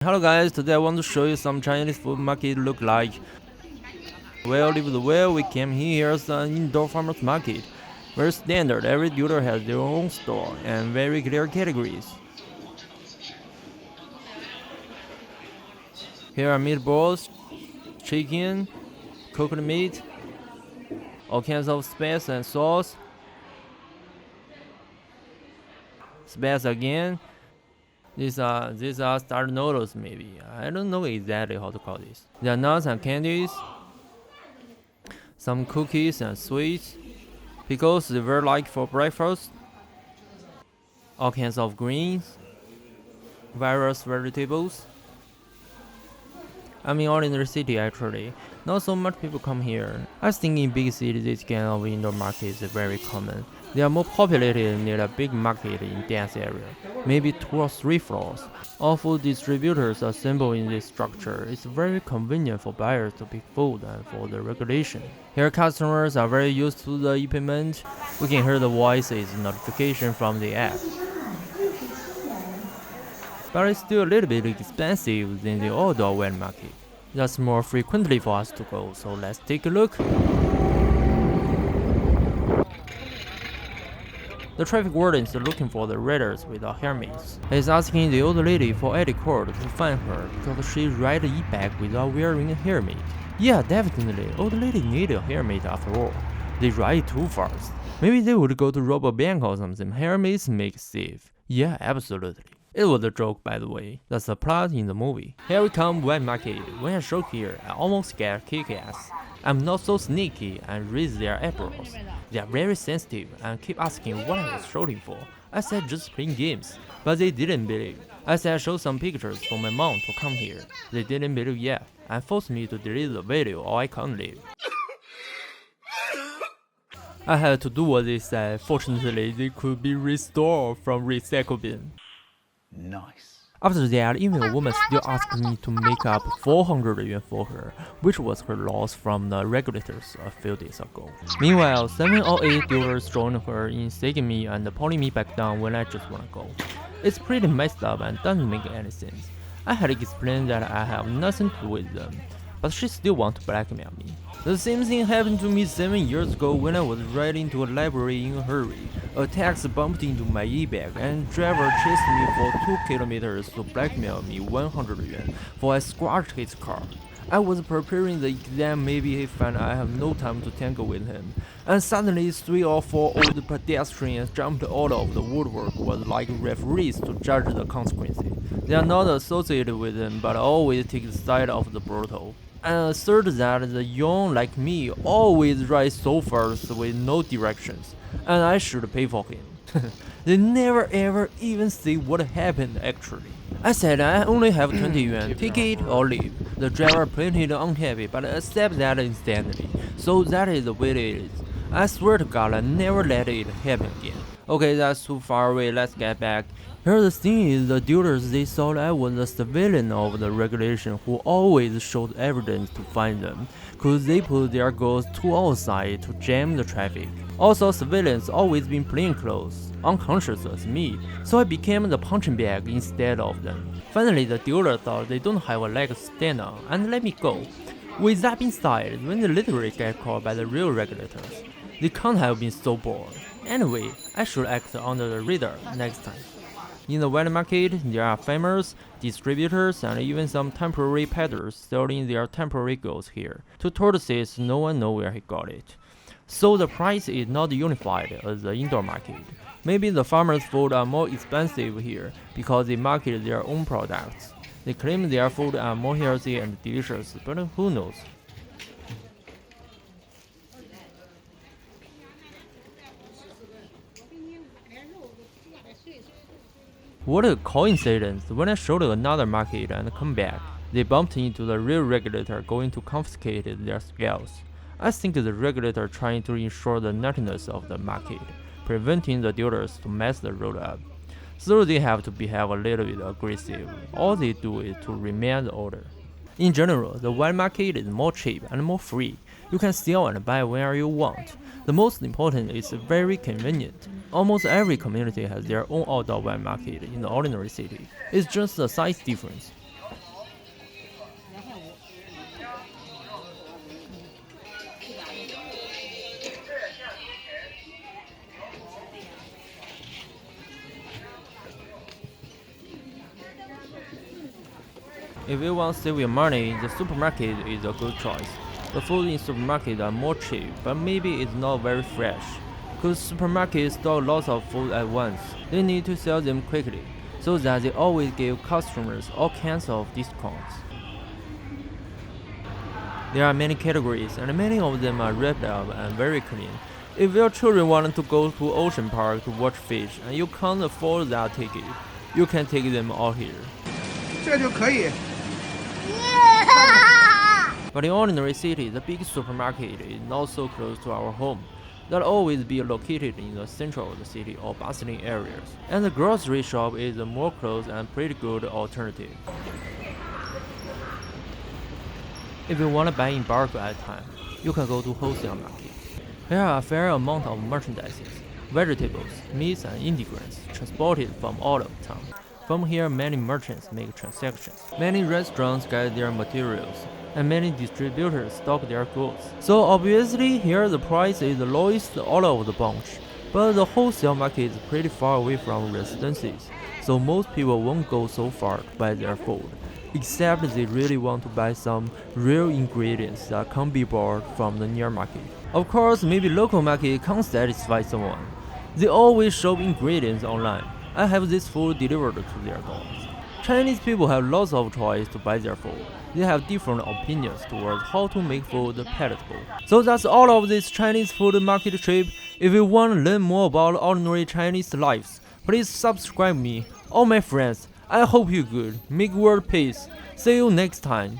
Hello guys, today I want to show you some Chinese food market look like. Well, live the way we came here is an indoor farmers market. Very standard, every dealer has their own store and very clear categories. Here are meatballs, chicken, coconut meat, all kinds of spice and sauce. Spice again. These are star noodles maybe. I don't know exactly how to call this. There are nuts and candies, some cookies and sweets, pickles they were like for breakfast, all kinds of greens, various vegetables. I'm in ordinary city actually. Not so much people come here. I think in big cities this kind of indoor market is very common. They are more populated near a big market in dense area, maybe 2 or 3 floors. All food distributors assemble in this structure. It's very convenient for buyers to pick food and for the regulation. Here customers are very used to the equipment. We can hear the voices notification from the app. But it's still a little bit expensive than the outdoor wet market. That's more frequently for us to go, so let's take a look. The traffic warden is looking for the riders without helmets. He's asking the old lady for ID card to find her because she ride e-bike without wearing a helmet. Yeah, definitely, old lady need a helmet after all. They ride too fast. Maybe they would go to rob a bank or something. Helmets make safe. Yeah, absolutely. It was a joke, by the way. That's the plot in the movie. Here we come, wet market. When I show here, I almost get kick ass. I'm not so sneaky and raise their eyebrows. They are very sensitive and keep asking what I was shooting for. I said just playing games, but they didn't believe. I said show some pictures for my mom to come here. They didn't believe yet and forced me to delete the video or I can't leave. I had to do what they said. Fortunately, they could be restored from recycle bin. Nice. After that, even a woman still asked me to make up 400 yuan for her, which was her loss from the regulators a few days ago. Meanwhile, 7 or 8 dealers joined her in taking me and pulling me back down when I just wanna go. It's pretty messed up and doesn't make any sense. I had explained that I have nothing to do with them, but she still wants to blackmail me. The same thing happened to me 7 years ago when I was riding to a library in a hurry. A taxi bumped into my e-bag and the driver chased me for 2 kilometers to blackmail me 100 yuan for I scratched his car. I was preparing the exam, maybe he found I have no time to tangle with him. And suddenly 3 or 4 old pedestrians jumped out of the woodwork was like referees to judge the consequences. They are not associated with him but always take the side of the brutal. And assert that the young like me always ride so fast with no directions, and I should pay for him. They never ever even say what happened actually. I said I only have 20 yuan, take it or leave. The driver printed unhappy but accept that instantly, so that is the way it is. I swear to God I never let it happen again. Okay, that's too far away, let's get back. Here the thing is, the dealers they thought I was a civilian of the regulation who always showed evidence to find them, cause they put their goals too outside to jam the traffic. Also, civilians always been plain clothes, unconscious as me, so I became the punching bag instead of them. Finally, the dealer thought they don't have a leg to stand on and let me go. With that being said, when they literally get caught by the real regulators, they can't have been so bored. Anyway, I should act under the radar next time. In the wet market, there are farmers, distributors, and even some temporary peddlers selling their temporary goods here. To tortoises, no one knows where he got it. So the price is not unified as the indoor market. Maybe the farmers' food are more expensive here because they market their own products. They claim their food are more healthy and delicious, but who knows? What a coincidence! When I showed another market and come back, they bumped into the real regulator going to confiscate their scales. I think the regulator trying to ensure the nuttiness of the market, preventing the dealers to mess the road up. So they have to behave a little bit aggressive. All they do is to remain the order. In general, the wet market is more cheap and more free. You can sell and buy whenever you want. The most important is very convenient. Almost every community has their own outdoor wet market in the ordinary city. It's just a size difference. If you want to save your money, the supermarket is a good choice. The food in supermarkets are more cheap, but maybe it's not very fresh. Because supermarkets store lots of food at once, they need to sell them quickly, so that they always give customers all kinds of discounts. There are many categories, and many of them are wrapped up and very clean. If your children want to go to Ocean Park to watch fish and you can't afford that ticket, you can take them out here. 这就可以。 But in ordinary city, the big supermarket is not so close to our home. They'll always be located in the central of the city or bustling areas. And the grocery shop is a more close and pretty good alternative. If you want to buy in bulk at a time, you can go to wholesale market. Here are a fair amount of merchandise, vegetables, meats and ingredients transported from all over town. From here, many merchants make transactions. Many restaurants get their materials, and many distributors stock their goods. So obviously, here the price is the lowest all over the bunch. But the wholesale market is pretty far away from residences, so most people won't go so far to buy their food, except they really want to buy some real ingredients that can't be bought from the near market. Of course, maybe local market can't satisfy someone. They always shop ingredients online. I have this food delivered to their doors. Chinese people have lots of choice to buy their food. They have different opinions towards how to make food palatable. So that's all of this Chinese food market trip. If you want to learn more about ordinary Chinese lives, please subscribe me. All my friends, I hope you good. Make world peace. See you next time.